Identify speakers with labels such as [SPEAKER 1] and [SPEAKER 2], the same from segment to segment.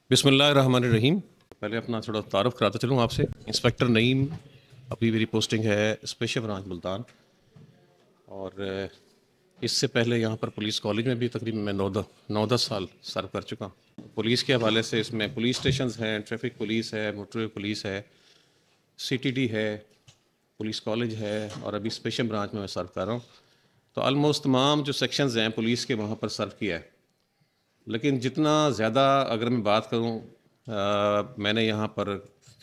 [SPEAKER 1] بسم اللہ الرحمن الرحیم. پہلے اپنا تھوڑا تعارف کراتا چلوں آپ سے. انسپیکٹر نعیم، ابھی میری پوسٹنگ ہے اسپیشل برانچ ملتان، اور اس سے پہلے یہاں پر پولیس کالج میں بھی تقریباً میں 9-10 سال سرو کر چکا ہوں. پولیس کے حوالے سے اس میں پولیس اسٹیشنز ہیں، ٹریفک پولیس ہے، موٹر پولیس ہے، سی ٹی ڈی ہے، پولیس کالج ہے، اور ابھی اسپیشل برانچ میں سرو کر رہا ہوں. تو آلموسٹ تمام جو سیکشنز ہیں پولیس کے وہاں پر سرو کیا ہے. لیکن جتنا زیادہ اگر میں بات کروں میں نے یہاں پر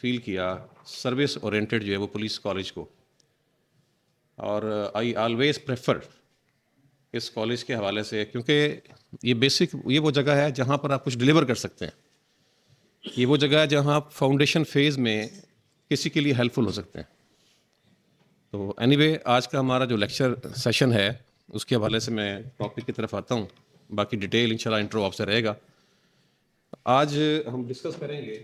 [SPEAKER 1] فیل کیا سروس اورینٹڈ جو ہے وہ پولیس کالج کو، اور آئی آلویز پریفر اس کالج کے حوالے سے، کیونکہ یہ وہ جگہ ہے جہاں پر آپ کچھ ڈلیور کر سکتے ہیں. یہ وہ جگہ ہے جہاں آپ فاؤنڈیشن فیز میں کسی کے لیے ہیلپ فل ہو سکتے ہیں. تو اینی وے آج کا ہمارا جو لیکچر سیشن ہے اس کے حوالے سے میں ٹاپک کی طرف آتا ہوں. باقی ڈیٹیل انشاءاللہ انٹرو آپ سے رہے گا. آج ہم ڈسکس کریں گے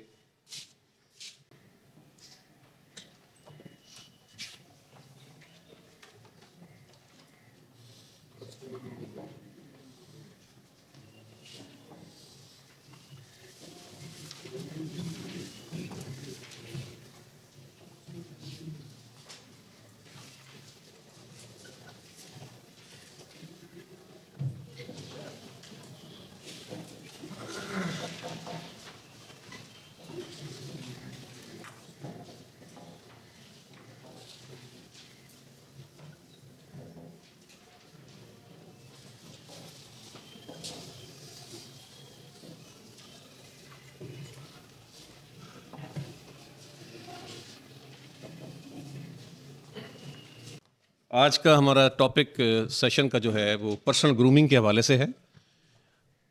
[SPEAKER 1] آج کا ہمارا ٹاپک سیشن کا جو ہے وہ پرسنل گرومنگ کے حوالے سے ہے.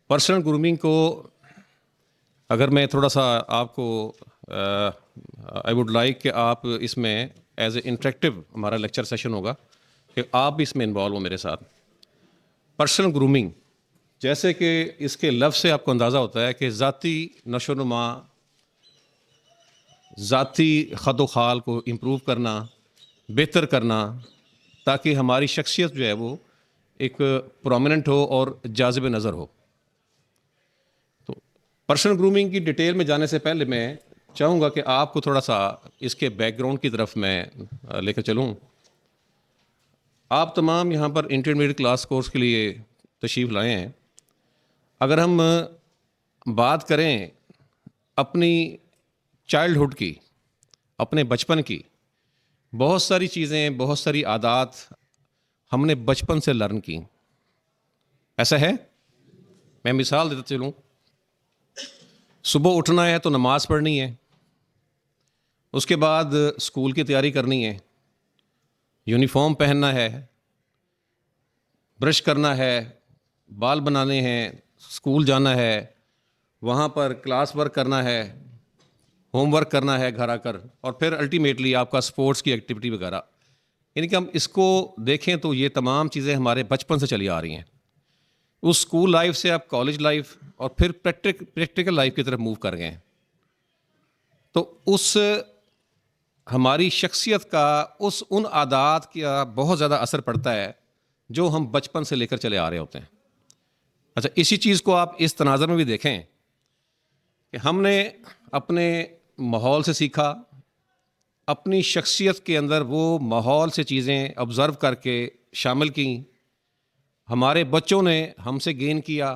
[SPEAKER 1] پرسنل گرومنگ کو اگر میں تھوڑا سا آپ کو آئی ووڈ لائک کہ آپ اس میں ایز اے انٹریکٹیو ہمارا لیکچر سیشن ہوگا کہ آپ بھی اس میں انوالو ہوں میرے ساتھ. پرسنل گرومنگ جیسے کہ اس کے لفظ سے آپ کو اندازہ ہوتا ہے کہ ذاتی نشو و نما، ذاتی خد و خال کو امپروو کرنا، بہتر کرنا، تاکہ ہماری شخصیت جو ہے وہ ایک پرومیننٹ ہو اور جاذب نظر ہو. تو پرسنل گرومنگ کی ڈیٹیل میں جانے سے پہلے میں چاہوں گا کہ آپ کو تھوڑا سا اس کے بیک گراؤنڈ کی طرف میں لے کر چلوں. آپ تمام یہاں پر انٹرمیڈیٹ کلاس کورس کے لیے تشریف لائے ہیں. اگر ہم بات کریں اپنی چائلڈہڈ کی، اپنے بچپن کی، بہت ساری چیزیں، بہت ساری عادات ہم نے بچپن سے لرن کی. ایسا ہے؟ میں مثال دیتا چلوں. صبح اٹھنا ہے تو نماز پڑھنی ہے، اس کے بعد اسکول کی تیاری کرنی ہے، یونیفارم پہننا ہے، برش کرنا ہے، بال بنانے ہیں، اسکول جانا ہے، وہاں پر کلاس ورک کرنا ہے، ہوم ورک کرنا ہے گھر آ کر، اور پھر الٹیمیٹلی آپ کا اسپورٹس کی ایکٹیویٹی وغیرہ. یعنی کہ ہم اس کو دیکھیں تو یہ تمام چیزیں ہمارے بچپن سے چلی آ رہی ہیں. اس اسکول لائف سے آپ کالج لائف اور پھر پریکٹیکل لائف کی طرف موو کر گئے ہیں. تو اس ہماری شخصیت کا ان عادات کا بہت زیادہ اثر پڑتا ہے جو ہم بچپن سے لے کر چلے آ رہے ہوتے ہیں. اچھا، اسی چیز کو آپ اس تناظر میں بھی دیکھیں کہ ہم نے اپنے ماحول سے سیکھا، اپنی شخصیت کے اندر وہ ماحول سے چیزیں آبزرو کر کے شامل کیں. ہمارے بچوں نے ہم سے گین کیا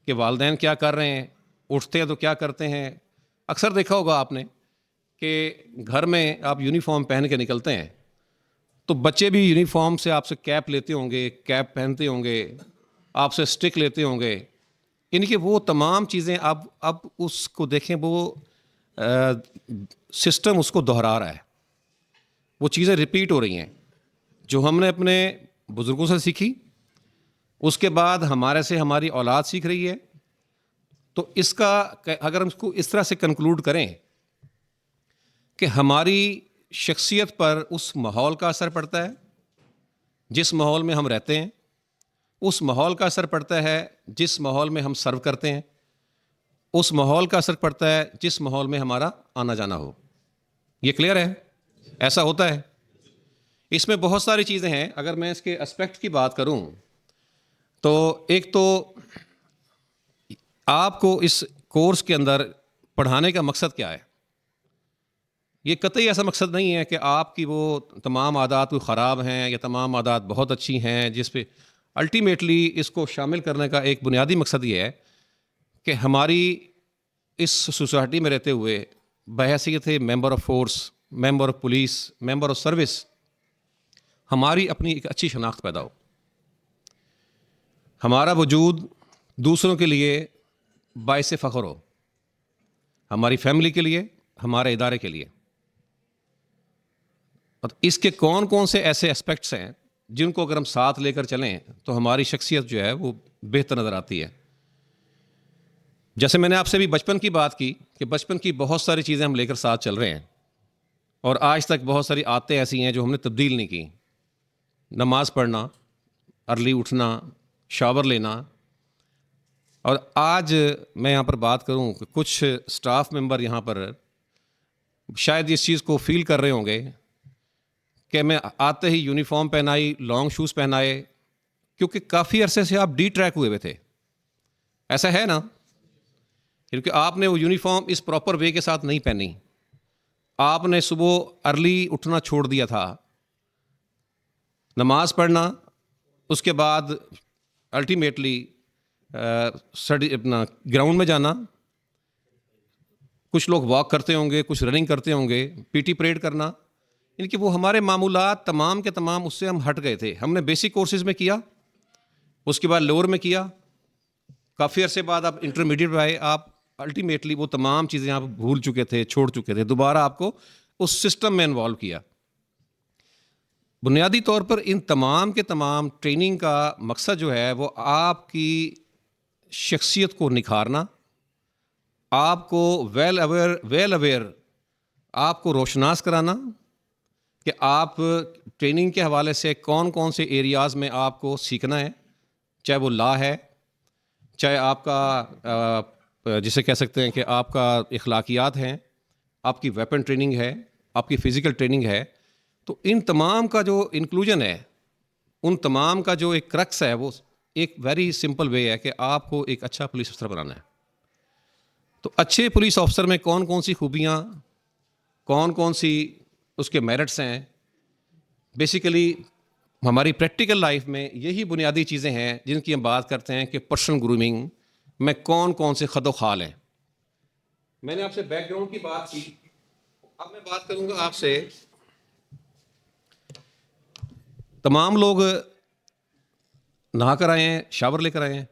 [SPEAKER 1] کہ والدین کیا کر رہے ہیں، اٹھتے ہیں تو کیا کرتے ہیں. اکثر دیکھا ہوگا آپ نے کہ گھر میں آپ یونیفارم پہن کے نکلتے ہیں تو بچے بھی یونیفارم سے آپ سے کیپ لیتے ہوں گے، کیپ پہنتے ہوں گے، آپ سے اسٹک لیتے ہوں گے. یعنی کہ وہ تمام چیزیں اب اس کو دیکھیں، وہ سسٹم اس کو دہرا رہا ہے. وہ چیزیں ریپیٹ ہو رہی ہیں جو ہم نے اپنے بزرگوں سے سیکھی، اس کے بعد ہمارے سے ہماری اولاد سیکھ رہی ہے. تو اس کا اگر ہم اس کو اس طرح سے کنکلوڈ کریں کہ ہماری شخصیت پر اس ماحول کا اثر پڑتا ہے جس ماحول میں ہم رہتے ہیں، اس ماحول کا اثر پڑتا ہے جس ماحول میں ہم سرو کرتے ہیں، اس ماحول کا اثر پڑتا ہے جس ماحول میں ہمارا آنا جانا ہو. یہ کلیئر ہے؟ ایسا ہوتا ہے. اس میں بہت ساری چیزیں ہیں. اگر میں اس کے اسپیکٹ کی بات کروں تو ایک تو آپ کو اس کورس کے اندر پڑھانے کا مقصد کیا ہے؟ یہ قطعی ایسا مقصد نہیں ہے کہ آپ کی وہ تمام عادات کوئی خراب ہیں یا تمام عادات بہت اچھی ہیں، جس پہ الٹیمیٹلی اس کو شامل کرنے کا ایک بنیادی مقصد یہ ہے کہ ہماری اس سوسائٹی میں رہتے ہوئے بحیثیت member of force, member of police, member of service, ہماری اپنی ایک اچھی شناخت پیدا ہو، ہمارا وجود دوسروں کے لیے باعث فخر ہو، ہماری فیملی کے لیے، ہمارے ادارے کے لیے۔ اور اس کے کون کون سے ایسے اسپیکٹس ہیں جن کو اگر ہم ساتھ لے کر چلیں تو ہماری شخصیت جو ہے وہ بہتر نظر آتی ہے۔ جیسے میں نے آپ سے بھی بچپن کی بات کی کہ بچپن کی بہت ساری چیزیں ہم لے کر ساتھ چل رہے ہیں، اور آج تک بہت ساری عادتیں ایسی ہیں جو ہم نے تبدیل نہیں کی۔ نماز پڑھنا، ارلی اٹھنا، شاور لینا۔ اور آج میں یہاں پر بات کروں کہ کچھ سٹاف ممبر یہاں پر شاید اس چیز کو فیل کر رہے ہوں گے کہ میں آتے ہی یونیفارم پہنائی، لانگ شوز پہنائے، کیونکہ کافی عرصے سے آپ ڈی ٹریک ہوئے تھے، ایسا ہے نا؟ کیونکہ آپ نے وہ یونیفارم اس پراپر وے کے ساتھ نہیں پہنی، آپ نے صبح ارلی اٹھنا چھوڑ دیا تھا، نماز پڑھنا، اس کے بعد الٹیمیٹلی اپنا گراؤنڈ میں جانا، کچھ لوگ واک کرتے ہوں گے، کچھ رننگ کرتے ہوں گے، پی ٹی پریڈ کرنا، یعنی کہ وہ ہمارے معمولات تمام کے تمام اس سے ہم ہٹ گئے تھے۔ ہم نے بیسک کورسز میں کیا، اس کے بعد لوور میں کیا، کافی عرصے بعد آپ انٹرمیڈیٹ پہ آئے، آپ الٹیمیٹلی وہ تمام چیزیں آپ بھول چکے تھے، چھوڑ چکے تھے، دوبارہ آپ کو اس سسٹم میں انوالو کیا۔ بنیادی طور پر ان تمام کے تمام ٹریننگ کا مقصد جو ہے وہ آپ کی شخصیت کو نکھارنا، آپ کو ویل اویئر آپ کو روشناس کرانا کہ آپ ٹریننگ کے حوالے سے کون کون سے ایریاز میں آپ کو سیکھنا ہے، چاہے وہ لا ہے، چاہے آپ کا جسے کہہ سکتے ہیں کہ آپ کا اخلاقیات ہیں، آپ کی ویپن ٹریننگ ہے، آپ کی فزیکل ٹریننگ ہے۔ تو ان تمام کا جو انکلوژن ہے، ان تمام کا جو ایک کرکس ہے، وہ ایک ویری سمپل وے ہے کہ آپ کو ایک اچھا پولیس افسر بنانا ہے۔ تو اچھے پولیس افسر میں کون کون سی خوبیاں، کون کون سی اس کے میرٹس ہیں، بیسیکلی ہماری پریکٹیکل لائف میں یہی بنیادی چیزیں ہیں جن کی ہم بات کرتے ہیں کہ پرسنل گرومنگ میں کون کون سے خد و خال ہیں۔ میں نے آپ سے بیک گراؤنڈ کی بات کی، اب میں بات کروں گا آپ سے، تمام لوگ نہا کر آئے ہیں، شاور لے کر آئے ہیں،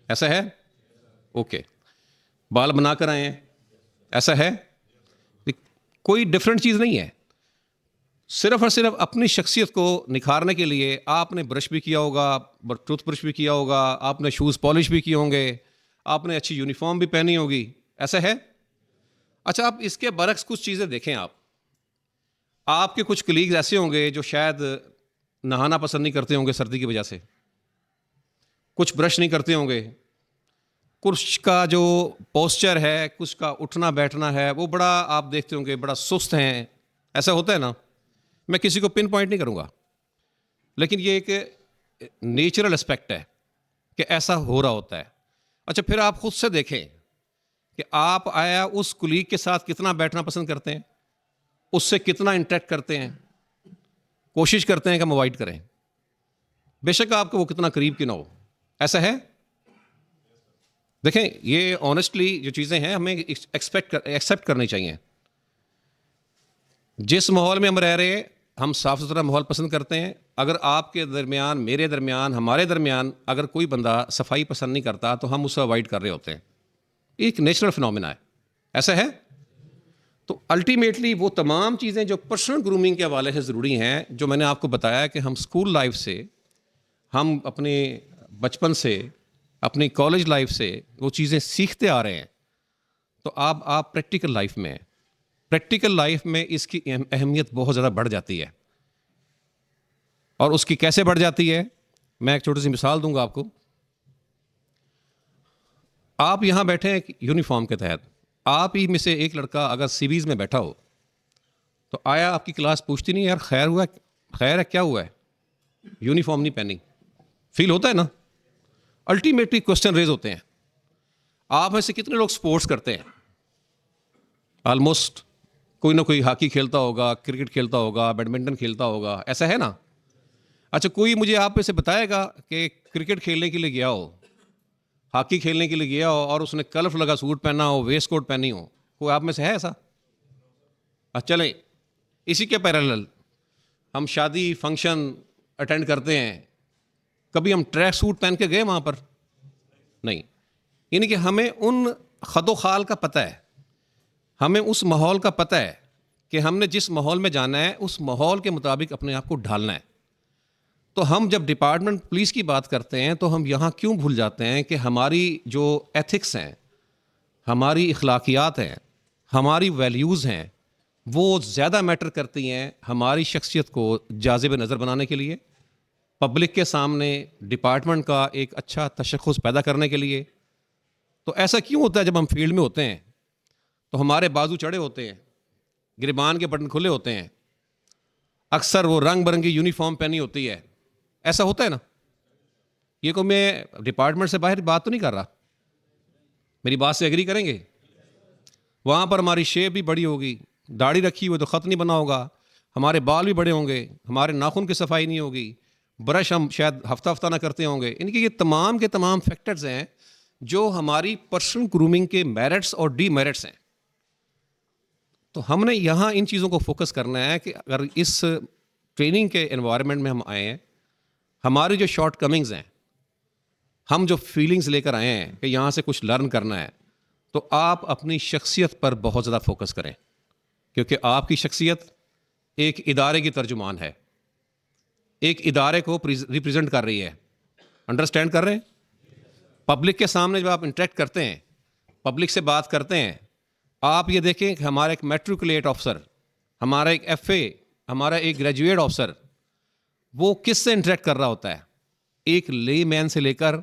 [SPEAKER 1] ایسا ہے؟ اوکے۔ بال بنا کر آئے ہیں، ایسا ہے؟ کوئی ڈفرینٹ چیز نہیں ہے، صرف اور صرف اپنی شخصیت کو نکھارنے کے لیے آپ نے برش بھی کیا ہوگا، ٹوتھ برش بھی کیا ہوگا، آپ نے شوز پالش بھی کیے ہوں گے، آپ نے اچھی یونیفارم بھی پہنی ہوگی، ایسا ہے؟ اچھا، آپ اس کے برعکس کچھ چیزیں دیکھیں، آپ کے کچھ کلیگز ایسے ہوں گے جو شاید نہانا پسند نہیں کرتے ہوں گے سردی کی وجہ سے، کچھ برش نہیں کرتے ہوں گے، کچھ کا جو پوسچر ہے، کچھ کا اٹھنا بیٹھنا ہے وہ بڑا آپ دیکھتے ہوں گے بڑا سست ہیں، ایسا ہوتا ہے نا؟ میں کسی کو پن پوائنٹ نہیں کروں گا، لیکن یہ ایک نیچرل اسپیکٹ ہے کہ ایسا ہو رہا ہوتا ہے۔ اچھا، پھر آپ خود سے دیکھیں کہ آپ آیا اس کلیگ کے ساتھ کتنا بیٹھنا پسند کرتے ہیں، اس سے کتنا انٹریکٹ کرتے ہیں، کوشش کرتے ہیں کہ ہم اوائڈ کریں، بے شک آپ کو وہ کتنا قریب کی نہ ہو، ایسا ہے؟ دیکھیں، یہ آنیسٹلی جو چیزیں ہیں ہمیں ایکسیپٹ کرنی چاہیے۔ جس ماحول میں ہم رہ رہے ہیں، ہم صاف ستھرا ماحول پسند کرتے ہیں۔ اگر آپ کے درمیان، میرے درمیان، ہمارے درمیان اگر کوئی بندہ صفائی پسند نہیں کرتا تو ہم اسے اوائڈ کر رہے ہوتے ہیں، ایک نیچرل فنومینا ہے، ایسا ہے؟ تو الٹیمیٹلی وہ تمام چیزیں جو پرسنل گرومنگ کے حوالے سے ضروری ہیں، جو میں نے آپ کو بتایا کہ ہم اسکول لائف سے، ہم اپنے بچپن سے، اپنی کالج لائف سے وہ چیزیں سیکھتے آ رہے ہیں، تو آپ پریکٹیکل لائف میں اس کی اہمیت بہت زیادہ بڑھ جاتی ہے۔ اور اس کی کیسے بڑھ جاتی ہے؟ میں ایک چھوٹی سی مثال دوں گا آپ کو۔ آپ یہاں بیٹھے ہیں یونیفارم کے تحت، آپ ہی میں سے ایک لڑکا اگر سیویز میں بیٹھا ہو تو آیا آپ کی کلاس پوچھتی نہیں، یار خیر ہے، کیا ہوا ہے؟ یونیفارم نہیں پہنی، فیل ہوتا ہے نا؟ الٹیمیٹلی کوسچن ریز ہوتے ہیں۔ آپ میں سے کتنے لوگ سپورٹس کرتے ہیں؟ آلموسٹ کوئی نہ کوئی ہاکی کھیلتا ہوگا، کرکٹ کھیلتا ہوگا، بیڈمنٹن کھیلتا ہوگا، ایسا ہے نا؟ اچھا، کوئی مجھے آپ میں سے بتائے گا کہ کرکٹ کھیلنے کے لیے گیا ہو، ہاکی کھیلنے کے لیے گیا ہو اور اس نے کلف لگا سوٹ پہنا ہو، ویسٹ کوٹ پہنی ہو، کوئی آپ میں سے ہے ایسا؟ اچھا چلیں، اسی کے پیرالل ہم شادی فنکشن اٹینڈ کرتے ہیں، کبھی ہم ٹریک سوٹ پہن کے گئے وہاں پر؟ نہیں. یعنی کہ ہمیں ان خد و خال کا پتہ ہے، ہمیں اس ماحول کا پتہ ہے کہ ہم نے جس ماحول میں جانا ہے اس ماحول کے مطابق اپنے آپ کو ڈھالنا ہے. تو ہم جب ڈپارٹمنٹ پولیس کی بات کرتے ہیں تو ہم یہاں کیوں بھول جاتے ہیں کہ ہماری جو ایتھکس ہیں، ہماری اخلاقیات ہیں، ہماری ویلیوز ہیں، وہ زیادہ میٹر کرتی ہیں ہماری شخصیت کو جاذب نظر بنانے کے لیے، پبلک کے سامنے ڈپارٹمنٹ کا ایک اچھا تشخص پیدا کرنے کے لیے. تو ایسا کیوں ہوتا ہے جب ہم فیلڈ میں ہوتے ہیں تو ہمارے بازو چڑھے ہوتے ہیں، گریبان کے بٹن کھلے ہوتے ہیں، اکثر وہ رنگ برنگی یونیفارم پہنی ہوتی ہے، ایسا ہوتا ہے نا؟ یہ کو میں ڈپارٹمنٹ سے باہر بات تو نہیں کر رہا، میری بات سے ایگری کریں گے؟ وہاں پر ہماری شیپ بھی بڑی ہوگی، داڑھی رکھی ہوئی تو خط نہیں بنا ہوگا، ہمارے بال بھی بڑے ہوں گے، ہمارے ناخن کی صفائی نہیں ہوگی، برش ہم شاید ہفتہ ہفتہ نہ کرتے ہوں گے. ان کی یہ تمام کے تمام فیکٹرز ہیں جو ہماری پرسنل گرومنگ کے میرٹس اور ڈی میرٹس ہیں. تو ہم نے یہاں ان چیزوں کو فوکس کرنا ہے کہ اگر اس ٹریننگ کے انوائرمنٹ میں ہم آئے ہیں، ہماری جو شارٹ کمنگز ہیں، ہم جو فیلنگز لے کر آئے ہیں کہ یہاں سے کچھ لرن کرنا ہے، تو آپ اپنی شخصیت پر بہت زیادہ فوکس کریں، کیونکہ آپ کی شخصیت ایک ادارے کی ترجمان ہے، ایک ادارے کو ریپرزینٹ کر رہی ہے. انڈرسٹینڈ کر رہے ہیں؟ پبلک کے سامنے جب آپ انٹریکٹ کرتے ہیں، پبلک سے بات کرتے ہیں، آپ یہ دیکھیں کہ ہمارا ایک میٹریکولیٹ آفسر، ہمارا ایک ایف اے، ہمارا ایک گریجویٹ آفسر، وہ کس سے انٹریکٹ کر رہا ہوتا ہے؟ ایک لے مین سے لے کر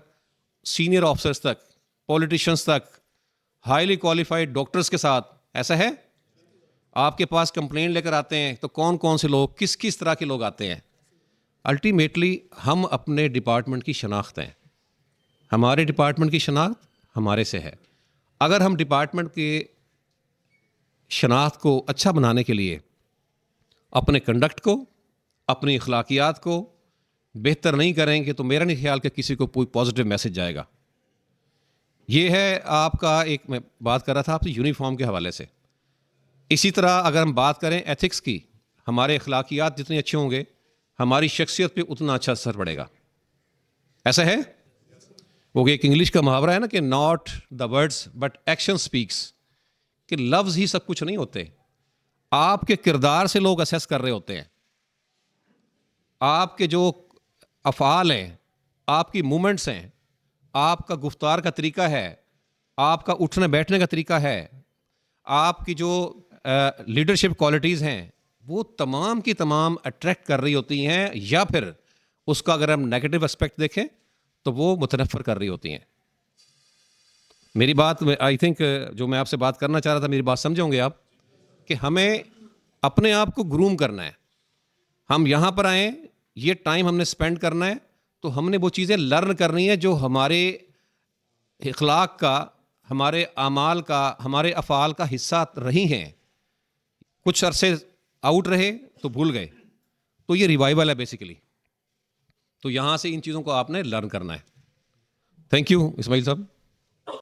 [SPEAKER 1] سینئر آفسرز تک، پولیٹیشنز تک، ہائیلی کوالیفائڈ ڈاکٹرز کے ساتھ. ایسا ہے؟ آپ کے پاس کمپلین لے کر آتے ہیں تو کون کون سے لوگ، کس کس طرح کے لوگ آتے ہیں؟ الٹیمیٹلی ہم اپنے ڈپارٹمنٹ کی شناخت ہیں، ہمارے ڈپارٹمنٹ کی شناخت ہمارے سے ہے. اگر ہم ڈپارٹمنٹ کے شناخت کو اچھا بنانے کے لیے اپنے کنڈکٹ کو، اپنی اخلاقیات کو بہتر نہیں کریں گے تو میرا نہیں خیال کہ کسی کو کوئی پازیٹیو میسج جائے گا. یہ ہے آپ کا ایک، میں بات کر رہا تھا آپ سے یونیفارم کے حوالے سے. اسی طرح اگر ہم بات کریں ایتھکس کی، ہمارے اخلاقیات جتنے اچھے ہوں گے ہماری شخصیت پہ اتنا اچھا اثر پڑے گا. ایسا ہے؟ وہ ایک انگلش کا محاورہ ہے نا کہ not the words but action speaks, کہ لفظ ہی سب کچھ نہیں ہوتے، آپ کے کردار سے لوگ اسیس کر رہے ہوتے ہیں. آپ کے جو افعال ہیں، آپ کی مومنٹس ہیں، آپ کا گفتار کا طریقہ ہے، آپ کا اٹھنے بیٹھنے کا طریقہ ہے، آپ کی جو لیڈرشپ کوالٹیز ہیں، وہ تمام کی تمام اٹریکٹ کر رہی ہوتی ہیں، یا پھر اس کا اگر ہم نیگیٹو اسپیکٹ دیکھیں تو وہ متنفر کر رہی ہوتی ہیں. میری بات آئی تھنک جو میں آپ سے بات کرنا چاہ رہا تھا، میری بات سمجھیں گے آپ کہ ہمیں اپنے آپ کو گروم کرنا ہے. ہم یہاں پر آئیں، یہ ٹائم ہم نے اسپینڈ کرنا ہے، تو ہم نے وہ چیزیں لرن کرنی ہے جو ہمارے اخلاق کا، ہمارے اعمال کا، ہمارے افعال کا حصہ رہی ہیں. کچھ عرصے آؤٹ رہے تو بھول گئے، تو یہ ریوائول ہے بیسیکلی. تو یہاں سے ان چیزوں کو آپ نے لرن کرنا ہے. تھینک یو اسماعیل صاحب.